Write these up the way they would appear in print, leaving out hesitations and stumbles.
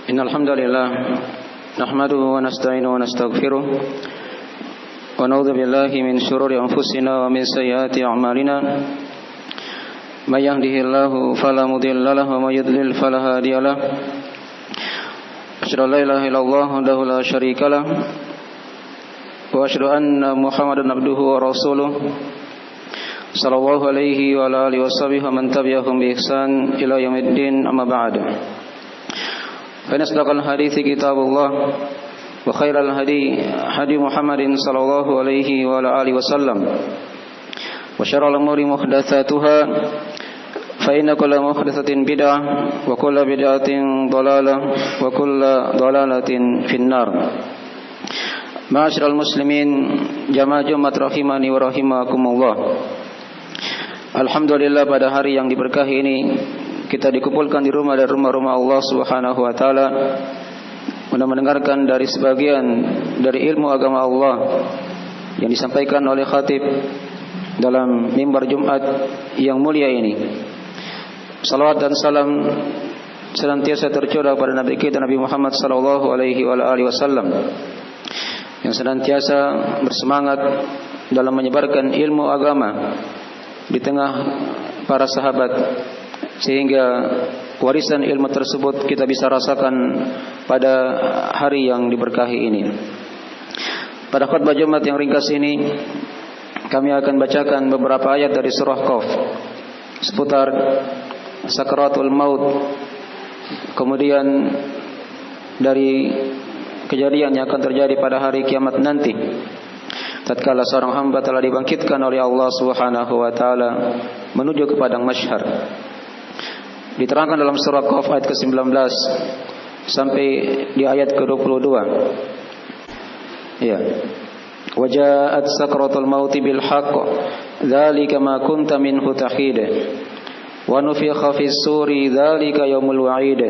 Innal hamdalillah nahmaduhu wa nasta'inuhu wa nastaghfiruh wa na'udzu billahi min shururi anfusina wa min sayyiati a'malina may yahdihillahu fala mudilla lahu wa may yudlil fala hadiya lahu asyhadu an la ilaha illallah wahdahu la syarika lah wa asyhadu anna muhammadan abduhu wa rasuluh sallallahu alaihi wa ala alihi washabihi wa man tabi'ahum bi ihsan ila yaumiddin amma ba'd. فإن أصدق الحديث كتاب الله وخير الهدي هدي محمد صلى الله عليه وعلى آله وسلم وشر الأمور محدثاتها فإن كل محدثة بدعة وكل بدعة ضلالة وكل ضلالة في النار. Ma'asyiral muslimin jamaah Jumat rahimani wa rahimakumullah. Alhamdulillah, pada hari yang diberkahi ini kita dikumpulkan di rumah dari rumah-rumah Allah Subhanahu wa taala untuk mendengarkan dari sebagian dari ilmu agama Allah yang disampaikan oleh khatib dalam mimbar Jumat yang mulia ini. Salawat dan salam senantiasa tercurah pada Nabi kita Nabi Muhammad sallallahu alaihi wasallam yang senantiasa bersemangat dalam menyebarkan ilmu agama di tengah para sahabat, sehingga warisan ilmu tersebut kita bisa rasakan pada hari yang diberkahi ini. Pada khutbah Jumat yang ringkas ini, kami akan bacakan beberapa ayat dari surah Qaf seputar sakaratul maut, kemudian dari kejadian yang akan terjadi pada hari kiamat nanti, tatkala seorang hamba telah dibangkitkan oleh Allah Subhanahu wa taala menuju ke padang mahsyar. Diterangkan dalam surah Qaf ayat ke-19 sampai di ayat ke-22. Ya. Waja'at sakratul maut bil haqq dzalika ma kunta minhu tahid wa nufikha fis suri dzalika yaumul wa'id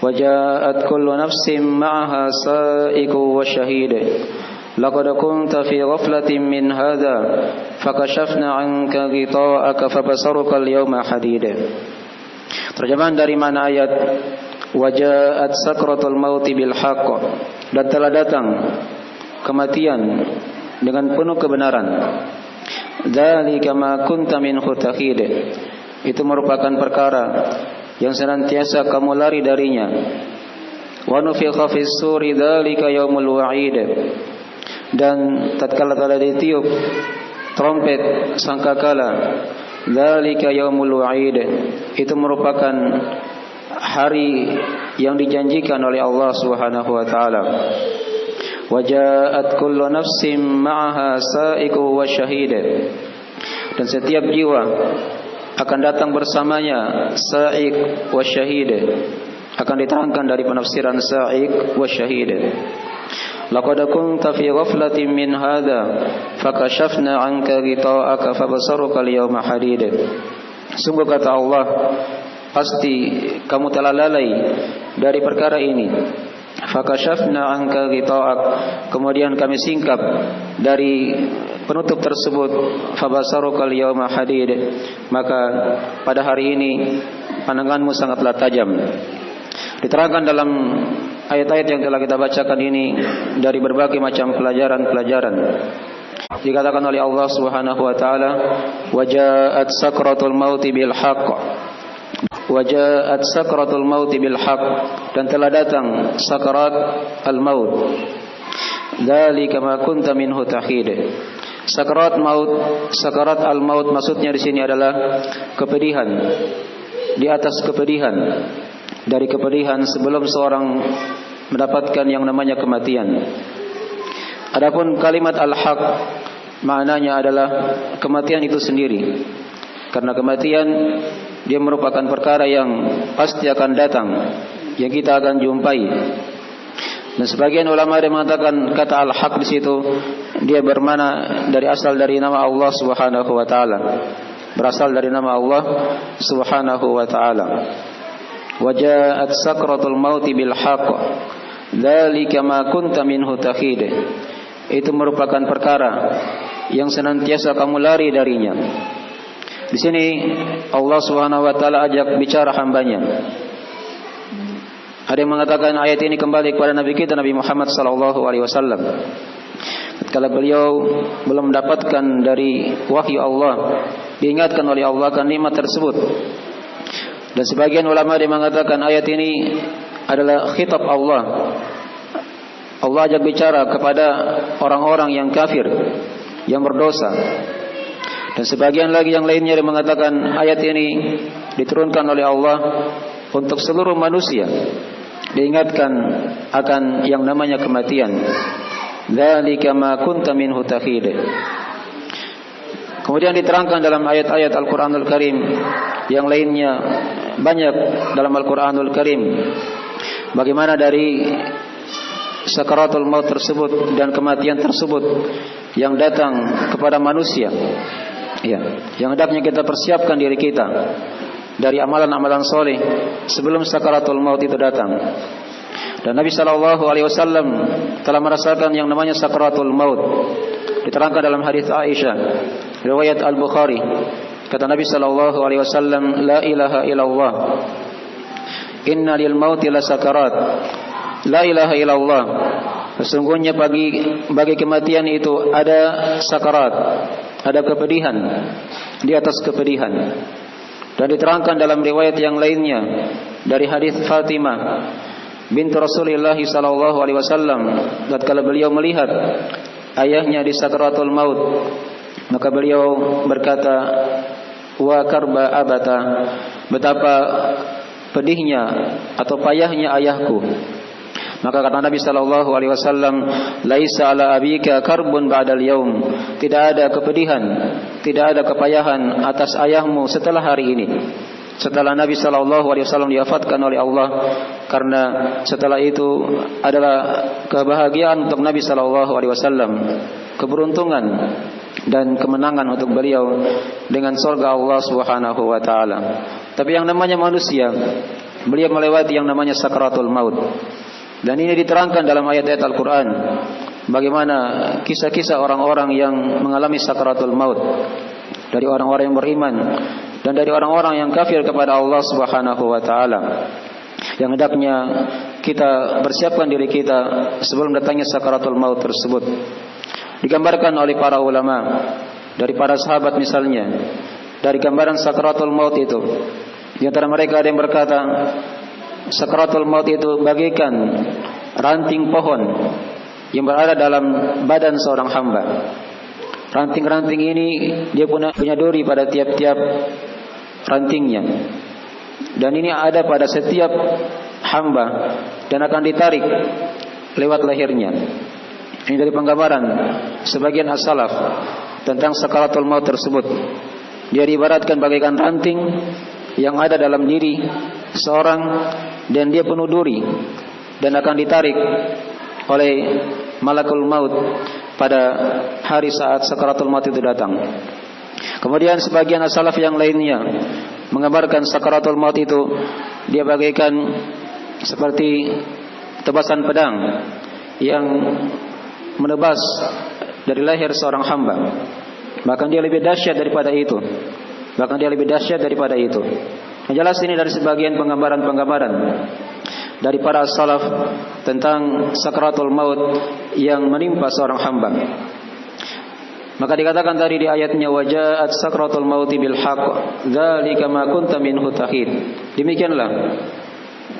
waja'at kullu nafsin ma'aha sa'iqu wa shahid laqad kunta fi ghaflatin min hadza fakashafna 'anka ghita'aka fabasaruka al-yawma hadid. Terjemahan dari mana ayat waja'at sakratul mauti bil haqq, dan telah datang kematian dengan penuh kebenaran. Dzalika ma kunta minhu tahid, itu merupakan perkara yang senantiasa kamu lari darinya. Wa nufikha fis suri dzalika yaumul wa'id, dan tatkala telah ditiup trompet sangkakala, dzalika yaumul wa'id, itu merupakan hari yang dijanjikan oleh Allah Subhanahu wa taala. Waja'at kullu nafsin ma'aha sa'iqu wa shahid, dan setiap jiwa akan datang bersamanya sa'iq wa shahid. Akan diterangkan dari penafsiran sa'iq wa shahid. Laqad kunta fi ghaflatin min hadza fakashafna 'anka ghita'aka fabasaruka al-yawma hadid. Sungguh kata Allah, pasti kamu telah lalai dari perkara ini. Fakashafna 'anka ghita'ak, kemudian kami singkap dari penutup tersebut. Fabasaruka al-yawma hadid, maka pada hari ini pandanganmu sangatlah tajam. Diterangkan dalam ayat-ayat yang telah kita bacakan ini dari berbagai macam pelajaran-pelajaran. Dikatakan oleh Allah Subhanahu wa taala, waja'at sakratul mauti bil haqq. Waja'at sakratul mauti bil haqq, dan telah datang sakrat al-maut. Dzalika ma kunta minhu tahid. Sakrat maut, sakrat al-maut maksudnya di sini adalah kepedihan di atas kepedihan, dari kepedihan sebelum seorang mendapatkan yang namanya kematian. Adapun kalimat al-haq maknanya adalah kematian itu sendiri, karena kematian dia merupakan perkara yang pasti akan datang, yang kita akan jumpai. Dan sebagian ulama ada mengatakan kata al-haq di situ dia bermakna dari asal dari nama Allah Subhanahu wa taala, berasal dari nama Allah Subhanahu wa taala. Waja'at sakratul mauti bil haqq dzalika ma kunta minhu tahid, itu merupakan perkara yang senantiasa kamu lari darinya. Di sini Allah Subhanahu wa taala ajak bicara hambanya. Ada yang mengatakan ayat ini kembali kepada Nabi kita Nabi Muhammad sallallahu alaihi wasallam. Tatkala beliau belum mendapatkan dari wahyu Allah, diingatkan oleh Allah akan nikmat tersebut. Dan sebagian ulama dia mengatakan ayat ini adalah khitab Allah. Allah ajak bicara kepada orang-orang yang kafir, yang berdosa. Dan sebagian lagi yang lainnya dia mengatakan ayat ini diturunkan oleh Allah untuk seluruh manusia, diingatkan akan yang namanya kematian. Dzalika ma kunta minhu tahid. Kemudian diterangkan dalam ayat-ayat Al-Qur'anul Karim yang lainnya, banyak dalam Al-Qur'anul Karim, bagaimana dari sakaratul maut tersebut dan kematian tersebut yang datang kepada manusia. Ya, yang hendaknya kita persiapkan diri kita dari amalan-amalan soleh sebelum sakaratul maut itu datang. Dan Nabi sallallahu alaihi wasallam telah merasakan yang namanya sakaratul maut. Diterangkan dalam hadis Aisyah, riwayat Al-Bukhari. Kata Nabi sallallahu alaihi wasallam, "La ilaha illallah. Inna lil mauti la sakarat." La ilaha illallah. Sesungguhnya bagi kematian itu ada sakarat, ada kepedihan di atas kepedihan. Dan diterangkan dalam riwayat yang lainnya dari hadis Fatimah bintu Rasulullah sallallahu alaihi wasallam, tatkala beliau melihat ayahnya di sakaratul maut, maka beliau berkata, "Wa karba abata." Betapa pedihnya atau payahnya ayahku. Maka kata Nabi sallallahu alaihi wasallam, "Laisa ala abika karbun ba'dal yaum." Tidak ada kepedihan, tidak ada kepayahan atas ayahmu setelah hari ini. Setelah Nabi sallallahu alaihi wasallam diwafatkan oleh Allah, karena setelah itu adalah kebahagiaan untuk Nabi sallallahu alaihi wasallam, keberuntungan dan kemenangan untuk beliau dengan surga Allah Subhanahu wa taala. Tapi yang namanya manusia, beliau melewati yang namanya sakaratul maut. Dan ini diterangkan dalam ayat-ayat Al-Quran, bagaimana kisah-kisah orang-orang yang mengalami sakaratul maut, dari orang-orang yang beriman dan dari orang-orang yang kafir kepada Allah Subhanahu wa taala. Yang hendaknya kita bersiapkan diri kita sebelum datangnya sakaratul maut tersebut. Digambarkan oleh para ulama, dari para sahabat misalnya, dari gambaran sakaratul maut itu. Di antara mereka ada yang berkata, sakaratul maut itu bagaikan ranting pohon yang berada dalam badan seorang hamba. Ranting-ranting ini dia punya duri pada tiap-tiap rantingnya. Dan ini ada pada setiap hamba dan akan ditarik lewat lehernya. Ini dari penggambaran sebagian as-salaf tentang sakaratul maut tersebut. Dia diibaratkan bagaikan ranting yang ada dalam diri seorang, dan dia penuh duri dan akan ditarik oleh malakul maut pada hari saat sakaratul maut itu datang. Kemudian sebagian as-salaf yang lainnya menggambarkan sakaratul maut itu dia bagaikan seperti tebasan pedang yang menebas dari leher seorang hamba. Bahkan dia lebih dahsyat daripada itu. Yang jelas ini dari sebagian penggambaran-penggambaran dari para salaf tentang sakaratul maut yang menimpa seorang hamba. Maka dikatakan tadi di ayatnya, wajaat sakaratul mauti bil haqq dzalika ma kunta minhu tahid. Demikianlah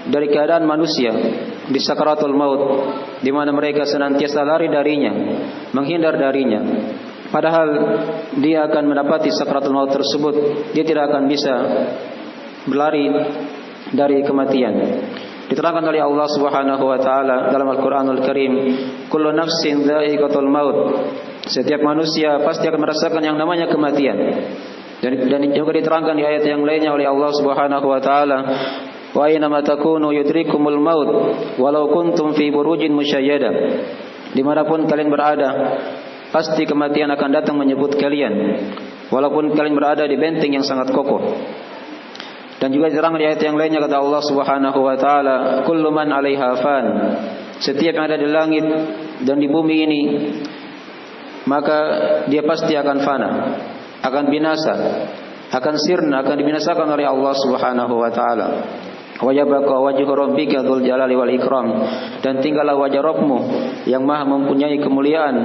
dari keadaan manusia di sakaratul maut, di mana mereka senantiasa lari darinya, menghindar darinya. Padahal dia akan mendapati sakaratul maut tersebut, dia tidak akan bisa berlari dari kematian. Diterangkan oleh Allah Subhanahu wa taala dalam Al-Qur'anul Karim, kullu nafsin dha'iqatul maut. Setiap manusia pasti akan merasakan yang namanya kematian. Dan juga diterangkan di ayat yang lainnya oleh Allah Subhanahu wa taala, wa aina ma takunu yudrikumul maut walau kuntum fi burujin musyayyada. Dimanapun kalian berada, pasti kematian akan datang menyebut kalian, walaupun kalian berada di benteng yang sangat kokoh. Dan juga diterangkan di ayat yang lainnya, kata Allah Subhanahu wa taala, kullu man 'alaiha fan. Setiap yang ada di langit dan di bumi ini, maka dia pasti akan fana, akan binasa, akan sirna, akan dibinasakan oleh Allah Subhanahu wa taala. wa yabqa wajhu rabbika dzul jalali wal ikram, dan tinggallah wajah Rabbmu yang maha mempunyai kemuliaan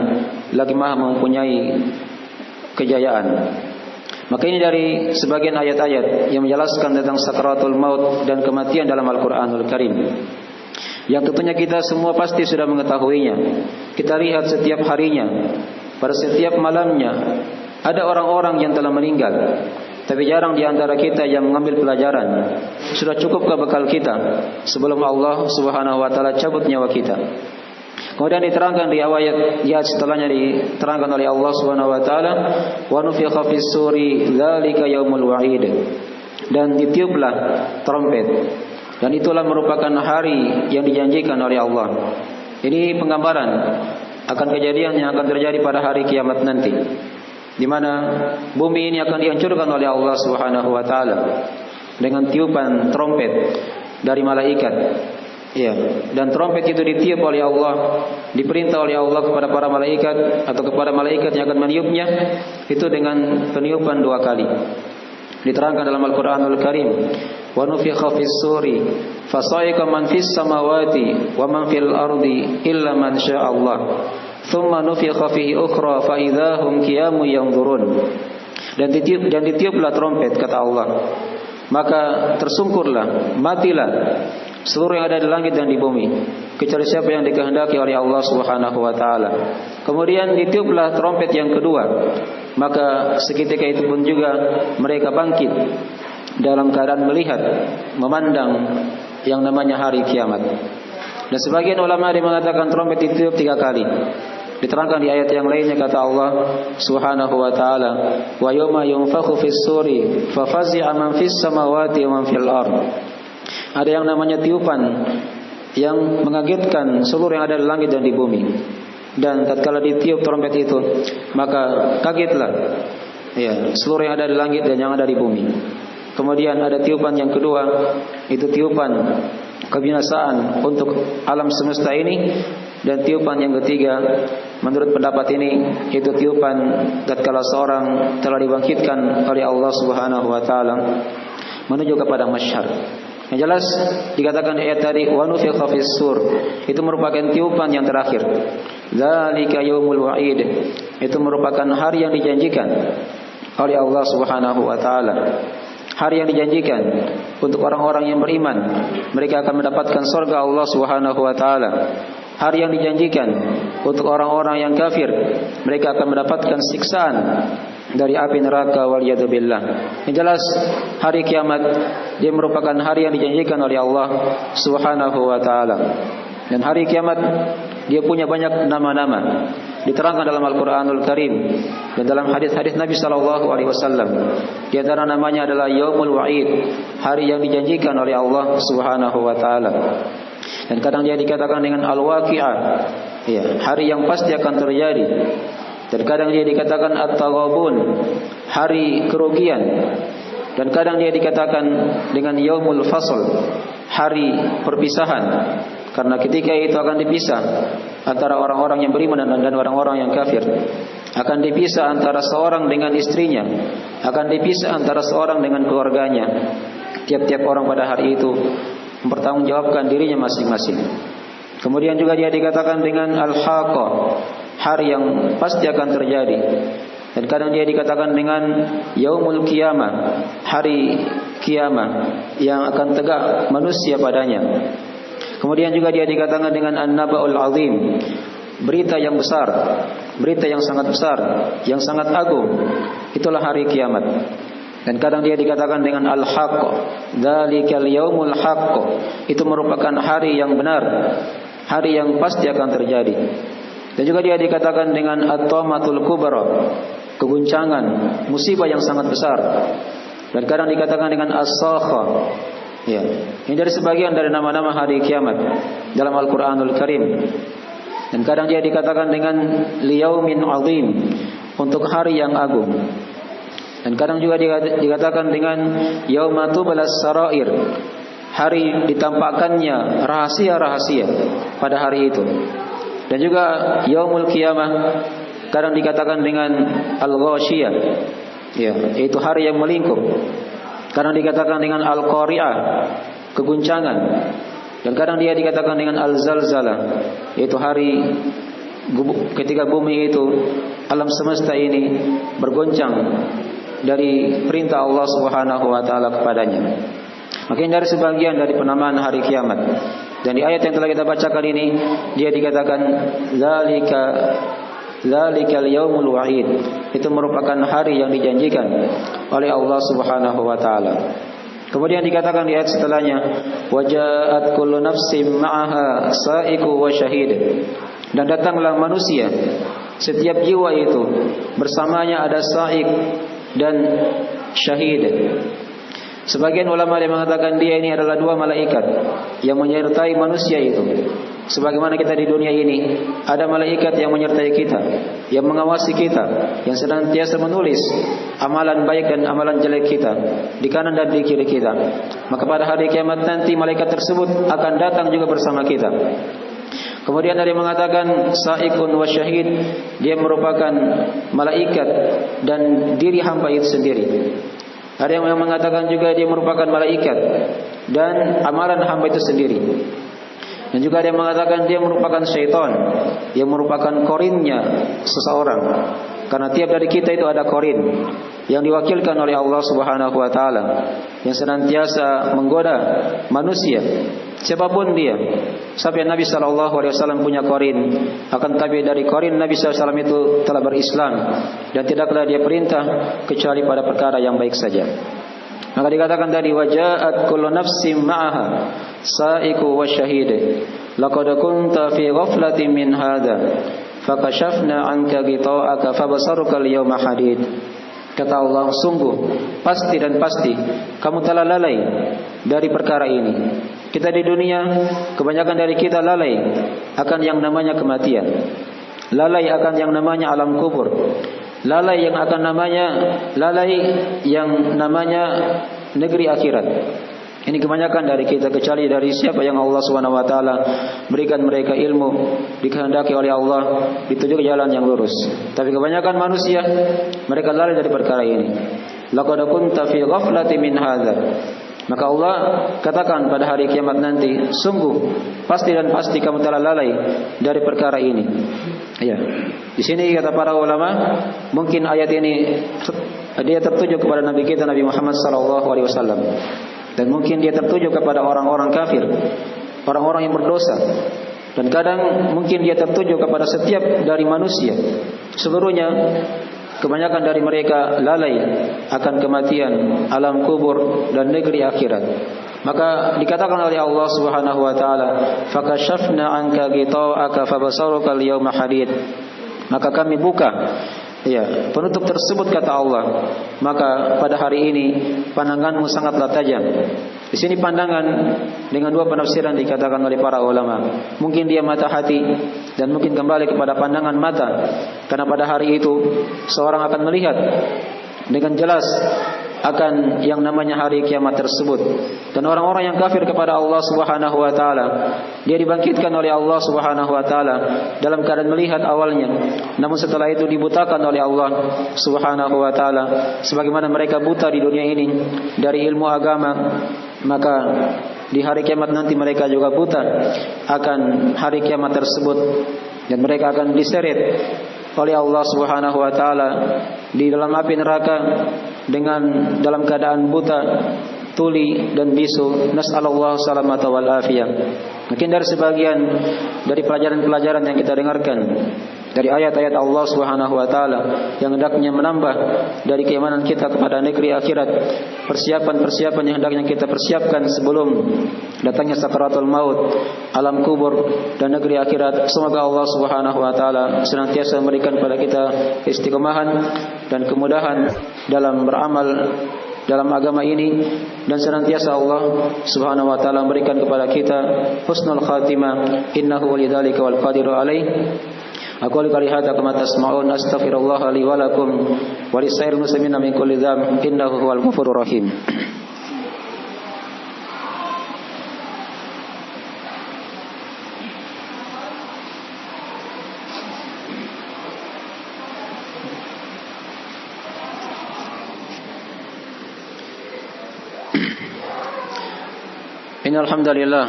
lagi maha mempunyai kejayaan. Maka ini dari sebagian ayat-ayat yang menjelaskan tentang sakaratul maut dan kematian dalam Al-Qur'anul Karim, yang tentunya kita semua pasti sudah mengetahuinya. Kita lihat setiap harinya, pada setiap malamnya ada orang-orang yang telah meninggal, tapi jarang di antara kita yang mengambil pelajaran. Sudah cukupkah bekal kita sebelum Allah Subhanahu wa taala cabut nyawa kita? Kemudian diterangkan di ayat setelahnya, diterangkan oleh Allah Subhanahu wa taala, wa nufikha fis suri dzalika yaumul wa'id, dan ditiuplah trompet, dan itulah merupakan hari yang dijanjikan oleh Allah. Ini penggambaran akan kejadian yang akan terjadi pada hari kiamat nanti, di mana bumi ini akan dihancurkan oleh Allah Subhanahu wa taala dengan tiupan trompet dari malaikat. Ya, dan trompet itu ditiup oleh Allah, diperintah oleh Allah kepada para malaikat atau kepada malaikat yang akan meniupnya itu dengan peniupan 2 kali. Diterangkan dalam Al-Qur'anul Karim, wa nufikha fis suri fasa'iqa man fis samawati wa man fil ardi illa man syaa Allah. Thumma nufikha fihi ukhra fa idahum qiyamun yanzurun. Dan ditiuplah trompet, kata Allah, maka tersungkurlah, matilah seluruh yang ada di langit dan di bumi, kecuali siapa yang dikehendaki oleh Allah Subhanahu wa taala. Kemudian ditiuplah trompet yang kedua, maka seketika itu pun juga mereka bangkit dalam keadaan melihat, memandang yang namanya hari kiamat. Dan sebagian ulama ada mengatakan trompet ditiup 3 kali. Diterangkan di ayat yang lainnya, kata Allah Subhanahu wa taala, wa yawma yunfakhu fis suri fa fazi'a man fis samawati wa man fil ard. Ada yang namanya tiupan yang mengagetkan seluruh yang ada di langit dan di bumi. Dan tatkala ditiup trompet itu, maka kagetlah seluruh yang ada di langit dan yang ada di bumi. Kemudian ada tiupan yang kedua, itu tiupan kebinasaan untuk alam semesta ini. Dan tiupan yang ketiga, menurut pendapat ini, itu tiupan tatkala seorang telah dibangkitkan oleh Allah Subhanahu wa taala menuju kepada mahsyar. Yang jelas dikatakan di ayat tadi, wa nufikha fis sur, itu merupakan tiupan yang terakhir. Dzalika yaumul wa'id, itu merupakan hari yang dijanjikan oleh Allah Subhanahu wa taala. Hari yang dijanjikan untuk orang-orang yang beriman, mereka akan mendapatkan surga Allah Subhanahu wa taala. Hari yang dijanjikan untuk orang-orang yang kafir, mereka akan mendapatkan siksaan dari api neraka, waliyadzubillah. Yang jelas hari kiamat dia merupakan hari yang dijanjikan oleh Allah Subhanahu wa taala. Dan hari kiamat dia punya banyak nama-nama, diterangkan dalam Al-Qur'anul Karim dan dalam hadis-hadis Nabi sallallahu alaihi wasallam. Di antara namanya adalah Yaumul Wa'id, hari yang dijanjikan oleh Allah Subhanahu wa taala. Dan kadang dia dikatakan dengan Al-Waqi'ah, hari yang pasti akan terjadi. Dan kadang dia dikatakan At-Taghabun, hari kerugian. Dan kadang dia dikatakan dengan Yaumul Fasl, hari perpisahan. Karena ketika itu akan dipisah antara orang-orang yang beriman dan orang-orang yang kafir. Akan dipisah antara seorang dengan istrinya, akan dipisah antara seorang dengan keluarganya. Tiap-tiap orang pada hari itu mempertanggungjawabkan dirinya masing-masing. Kemudian juga dia dikatakan dengan Al-Haqqah, hari yang pasti akan terjadi. Dan kadang dia dikatakan dengan Yaumul Qiyamah, hari kiamat yang akan tegak manusia padanya. Kemudian juga dia dikatakan dengan An-Naba'ul Azim, berita yang besar, berita yang sangat besar, yang sangat agung. Itulah hari kiamat. Dan kadang dia dikatakan dengan Al-Haqq, Dzalikal Yaumul Haqq, itu merupakan hari yang benar, hari yang pasti akan terjadi. Dan juga dia dikatakan dengan At-Tamatul Kubra, keguncangan, musibah yang sangat besar. Dan kadang dikatakan dengan As-Sakha. Ini dari sebagian dari nama-nama hari kiamat dalam Al-Qur'anul Karim. Dan kadang dia dikatakan dengan Liyaumin Azim, untuk hari yang agung. Dan kadang juga dikatakan dengan Yaumatublas Sarair, hari ditampakkannya rahasia-rahasia pada hari itu. Dan juga Yaumul Qiyamah kadang dikatakan dengan Al-Ghashiyah, yaitu hari yang melingkup. Kadang dikatakan dengan Al-Qari'ah, keguncangan. Dan kadang dia dikatakan dengan al-zalzalah, yaitu hari ketika bumi itu, alam semesta ini bergoncang dari perintah Allah Subhanahu wa taala kepadanya. Makin dari sebagian dari penamaan hari kiamat. Dan di ayat yang telah kita bacakan ini, dia dikatakan zalikal yaumul wa'id. Itu merupakan hari yang dijanjikan oleh Allah Subhanahu wa taala. Kemudian dikatakan di ayat setelahnya, waja'at kullu nafsin ma'aha sa'iqu wa syahid. Dan datanglah manusia, setiap jiwa itu bersamanya ada sa'iq dan syahid. Sebagian ulama yang mengatakan dia ini adalah dua malaikat yang menyertai manusia itu. Sebagaimana kita di dunia ini ada malaikat yang menyertai kita, yang mengawasi kita, yang senantiasa menulis amalan baik dan amalan jelek kita di kanan dan di kiri kita. Maka pada hari kiamat nanti malaikat tersebut akan datang juga bersama kita. Kemudian ada yang mengatakan sa'iqun wa syahid, dia merupakan malaikat dan diri hamba itu sendiri. Ada yang mengatakan juga dia merupakan malaikat dan amalan hamba itu sendiri. Dan juga ada yang mengatakan dia merupakan syaitan yang merupakan korinnya seseorang. Karena tiap dari kita itu ada korin yang diwakilkan oleh Allah Subhanahu wa taala yang senantiasa menggoda manusia siapapun dia. Sampai Nabi SAW punya korin, akan tapi dari korin Nabi SAW itu telah berislam dan tidaklah dia perintah kecuali pada perkara yang baik saja. Maka dikatakan tadi waja'at kullu nafsin ma'aha sa'iqu wa syahid. Laqad kunta fi ghaflatin min hadza fakashafna 'anka ghita'aka fabasaruka al-yawma hadid. Kata Allah, sungguh pasti dan pasti kamu telah lalai dari perkara ini. Kita di dunia kebanyakan dari kita lalai akan yang namanya kematian, lalai akan yang namanya alam kubur, lalai yang namanya negeri akhirat. Ini kebanyakan dari kita, kecuali dari siapa yang Allah Subhanahu wa taala berikan mereka ilmu, dikehendaki oleh Allah dituju ke jalan yang lurus. Tapi kebanyakan manusia mereka lalai dari perkara ini. Laqad kunta fi ghaflatin min hadza. Maka Allah katakan pada hari kiamat nanti, sungguh pasti dan pasti kamu telah lalai dari perkara ini. Ya. Di sini kata para ulama, mungkin ayat ini dia tertuju kepada Nabi kita Nabi Muhammad SAW. Dan mungkin dia tertuju kepada orang-orang kafir, orang-orang yang berdosa. Dan kadang mungkin dia tertuju kepada setiap dari manusia. Seluruhnya, kebanyakan dari mereka lalai akan kematian, alam kubur dan negeri akhirat. Maka dikatakan oleh Allah Subhanahu wa taala, "Fakashafna 'anka ghita'aka fabasaruka al-yawma hadid." Maka kami buka penutup tersebut, kata Allah. Maka pada hari ini pandanganmu sangatlah tajam. Di sini pandangan dengan dua penafsiran dikatakan oleh para ulama. Mungkin dia mata hati dan mungkin kembali kepada pandangan mata. Karena pada hari itu seorang akan melihat dengan jelas akan yang namanya hari kiamat tersebut. Dan orang-orang yang kafir kepada Allah Subhanahu wa taala, dia dibangkitkan oleh Allah Subhanahu wa taala dalam keadaan melihat awalnya, namun setelah itu dibutakan oleh Allah Subhanahu wa taala sebagaimana mereka buta di dunia ini dari ilmu agama. Maka di hari kiamat nanti mereka juga buta akan hari kiamat tersebut, dan mereka akan diseret oleh Allah Subhanahu wa taala di dalam api neraka dengan dalam keadaan buta, tuli dan bisu. Nas'alullah salamata wal afiyah. Mungkin dari sebagian dari pelajaran-pelajaran yang kita dengarkan dari ayat-ayat Allah Subhanahu wa taala yang hendaknya menambah dari keimanan kita kepada negeri akhirat, persiapan-persiapan yang hendaknya kita persiapkan sebelum datangnya sakaratul maut, alam kubur dan negeri akhirat. Semoga Allah Subhanahu wa taala senantiasa memberikan kepada kita istiqomahan dan kemudahan dalam beramal dalam agama ini, dan senantiasa Allah Subhanahu wa taala memberikan kepada kita husnul khatimah. Innahu walidzalika wal qadiru alaih. Aku lihat hadza kama tasma'un, astaghfirullah li wa lakum wa lisairil muslimina min kulli dzamb, innahu huwal ghafurur rahim. Innal hamdalillah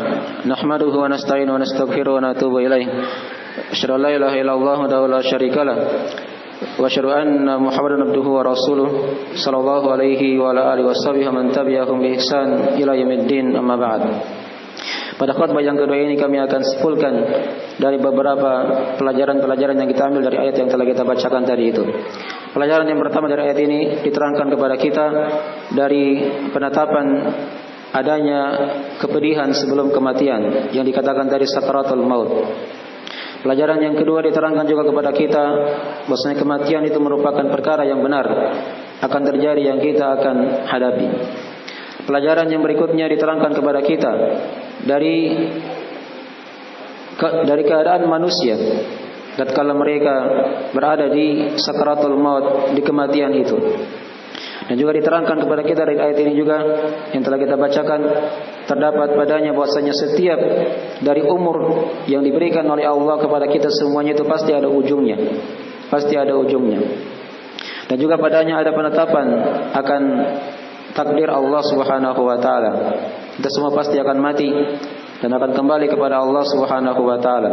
nahmaduhu wa nasta'inuhu wa nastaghfiruhu wa natubu ilaih. Asyhadu an la ilaha illallah wa la syarikalah wa asyhadu anna Muhammadan abduhu wa rasuluh sallallahu alaihi wa ala alihi washabihi man tabi'ahum bi ihsan ila yaumiddin, amma ba'd. Pada khutbah yang kedua ini kami akan simpulkan dari beberapa pelajaran-pelajaran yang kita ambil dari ayat yang telah kita bacakan tadi itu. Pelajaran yang pertama dari ayat ini diterangkan kepada kita dari penetapan adanya kepedihan sebelum kematian yang dikatakan dari sakaratul maut. Pelajaran yang kedua diterangkan juga kepada kita bahwasanya kematian itu merupakan perkara yang benar akan terjadi yang kita akan hadapi. Pelajaran yang berikutnya diterangkan kepada kita dari keadaan manusia tatkala mereka berada di sakaratul maut, di kematian itu. Dan juga diterangkan kepada kita dari ayat ini juga yang telah kita bacakan, terdapat padanya bahwasanya setiap dari umur yang diberikan oleh Allah kepada kita semuanya itu pasti ada ujungnya. Pasti ada ujungnya. Dan juga padanya ada penetapan akan takdir Allah Subhanahu wa taala. Kita semua pasti akan mati dan akan kembali kepada Allah Subhanahu wa taala.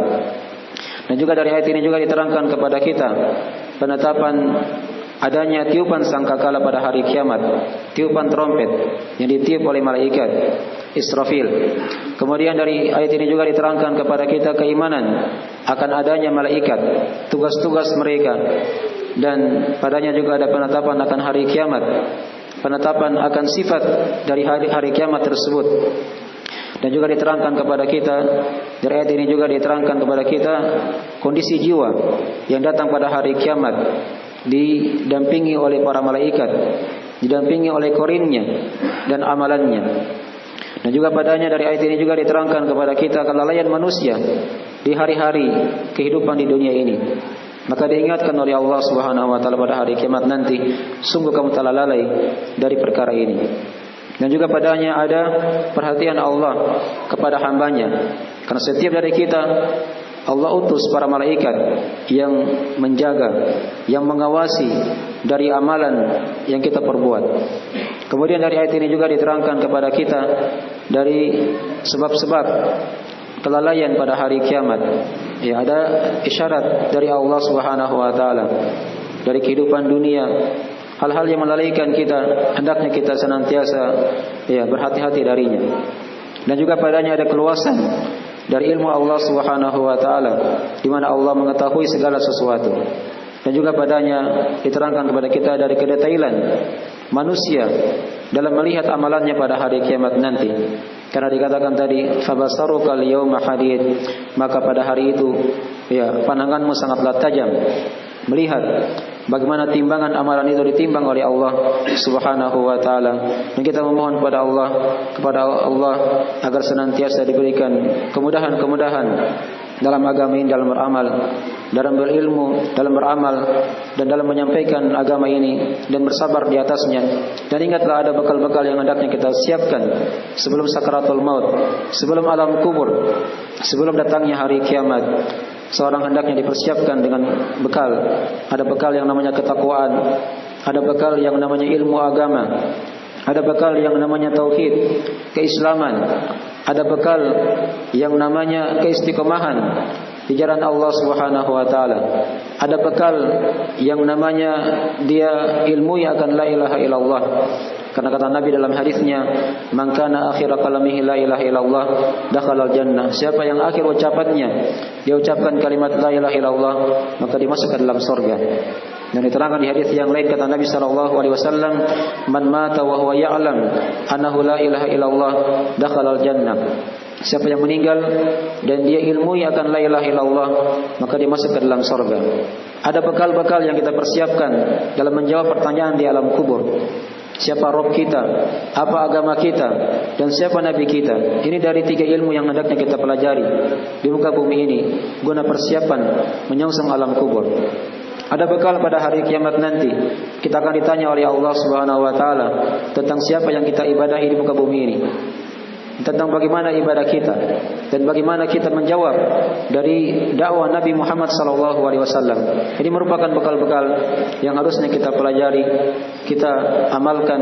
Dan juga dari ayat ini juga diterangkan kepada kita penetapan adanya tiupan sangkakala pada hari kiamat, tiupan trompet yang ditiup oleh malaikat Israfil. Kemudian dari ayat ini juga diterangkan kepada kita keimanan akan adanya malaikat, tugas-tugas mereka, dan padanya juga ada penetapan akan hari kiamat, penetapan akan sifat dari hari kiamat tersebut. Dan juga diterangkan kepada kita dari ayat ini juga diterangkan kepada kita kondisi jiwa yang datang pada hari kiamat, didampingi oleh para malaikat, didampingi oleh korinnya dan amalannya. Dan juga padanya dari ayat ini juga diterangkan kepada kita kelalaian manusia di hari-hari kehidupan di dunia ini. Maka diingatkan oleh Allah Subhanahu wa taala pada hari kiamat nanti, sungguh kamu telah lalai dari perkara ini. Dan juga padanya ada perhatian Allah kepada hambanya, karena setiap dari kita Allah utus para malaikat yang menjaga, yang mengawasi dari amalan yang kita perbuat. Kemudian dari ayat ini juga diterangkan kepada kita dari sebab-sebab kelalaian pada hari kiamat. Ya, ada isyarat dari Allah Subhanahu wa taala dari kehidupan dunia, hal-hal yang melalaikan kita, hendaknya kita senantiasa berhati-hati darinya. Dan juga padanya ada keluasan dari ilmu Allah Subhanahu wa taala, di mana Allah mengetahui segala sesuatu. Dan juga padanya diterangkan kepada kita dari kedetailan manusia dalam melihat amalannya pada hari kiamat nanti. Karena dikatakan tadi fabasarukal yauma hadid, maka pada hari itu pandanganmu sangatlah tajam melihat bagaimana timbangan amalan itu ditimbang oleh Allah Subhanahu wa taala. Dan kita memohon kepada Allah agar senantiasa diberikan kemudahan-kemudahan dalam agama ini, dalam beramal, dalam berilmu, dalam beramal, dan dalam menyampaikan agama ini dan bersabar di atasnya. Dan ingatlah ada bekal-bekal yang hendaknya kita siapkan sebelum sakaratul maut, sebelum alam kubur, sebelum datangnya hari kiamat. Seorang hendaknya dipersiapkan dengan bekal. Ada bekal yang namanya ketakwaan, ada bekal yang namanya ilmu agama, ada bekal yang namanya tauhid, keislaman, ada bekal yang namanya keistiqomahan di jalan Allah Subhanahu wa taala. Ada bekal yang namanya dia ilmu akan la ilaha illallah. Karena kata Nabi dalam hadisnya, "Man kana akhir kalamihi la ilaha illallah, dakhalal jannah." Siapa yang akhir ucapannya dia ucapkan kalimat la ilaha illallah, maka dimasukkan dalam surga. Dan diterangkan di hadis yang lain kata Nabi sallallahu alaihi wasallam, "Man mata wa huwa ya'lam annahu la ilaha illallah, dakhalal jannah." Siapa yang meninggal dan dia ilmui akan la ilaha illallah, maka dimasukkan dalam surga. Ada bekal-bekal yang kita persiapkan dalam menjawab pertanyaan di alam kubur. Siapa Rabb kita, apa agama kita, dan siapa Nabi kita. Ini dari 3 ilmu yang hendaknya kita pelajari di muka bumi ini guna persiapan menyongsong alam kubur. Ada bekal pada hari kiamat nanti. Kita akan ditanya oleh Allah Subhanahu wa taala tentang siapa yang kita ibadahi di muka bumi ini. tentang bagaimana ibadah kita dan bagaimana kita menjawab dari dakwah Nabi Muhammad SAW. Ini merupakan bekal-bekal yang harusnya kita pelajari, kita amalkan,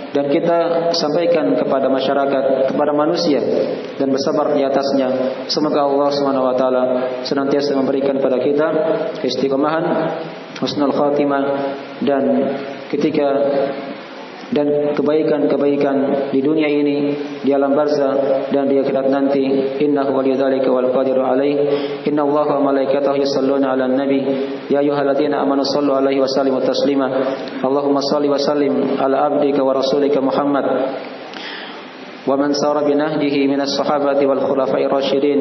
dan kita sampaikan kepada masyarakat, kepada manusia, dan bersabar di atasnya. Semoga Allah SWT senantiasa memberikan pada kita keistiqomahan, husnul khatimah, dan kebaikan-kebaikan di dunia ini, di alam barzakh dan di akhirat nanti. Innahu waliyudzalika wal qadiru alaih. Innallaha wa malaikatahu yusholluna 'alan nabi ya ayyuhalladzina amanu shallu 'alaihi wa sallimu taslima. Allahumma shalli wa sallim ala abdika wa rasulika Muhammad wa man sara bi nahjihi minas sahabati wal khulafa'ir rasyidin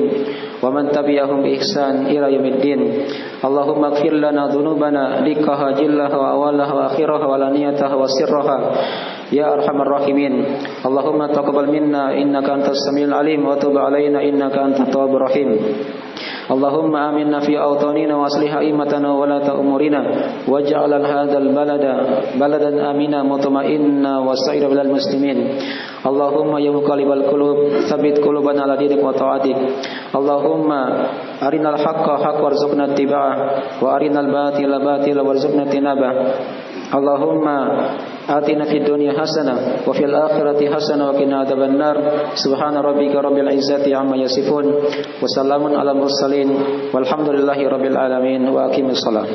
wa man tabi'ahum bi ihsan ila yaumiddin. Allahumma ighfir lana dhunubana dikkaha jillaha wa awalaha wa akhiraha wa laniyataha wa sirraha ya arhamar rahimin. Allahumma taqabbal minna innaka antas samiul alim wa tub alaina innaka antat tawwabur rahim. Allahumma aminna fi awtanina wa aslih a'immatana wa la ta'murina waj'al hadzal baladan amina mutma'inna wa sa'ira bilal muslimin. Allahumma ya muqallibal qulub tsabbit qulubana ala dinik wa ta'atik. Allahumma arinal haqqa haqqan warzuqna ittiba'ah wa arinal batila batila warzuqna tinabah. Allahumma atina fid dunya hasanah wa fil akhirati hasanah wa qina adzabannar. Subhana rabbika rabbil izzati amma yasifun wa salamun alal mursalin walhamdulillahi rabbil alamin wa aqimis salat.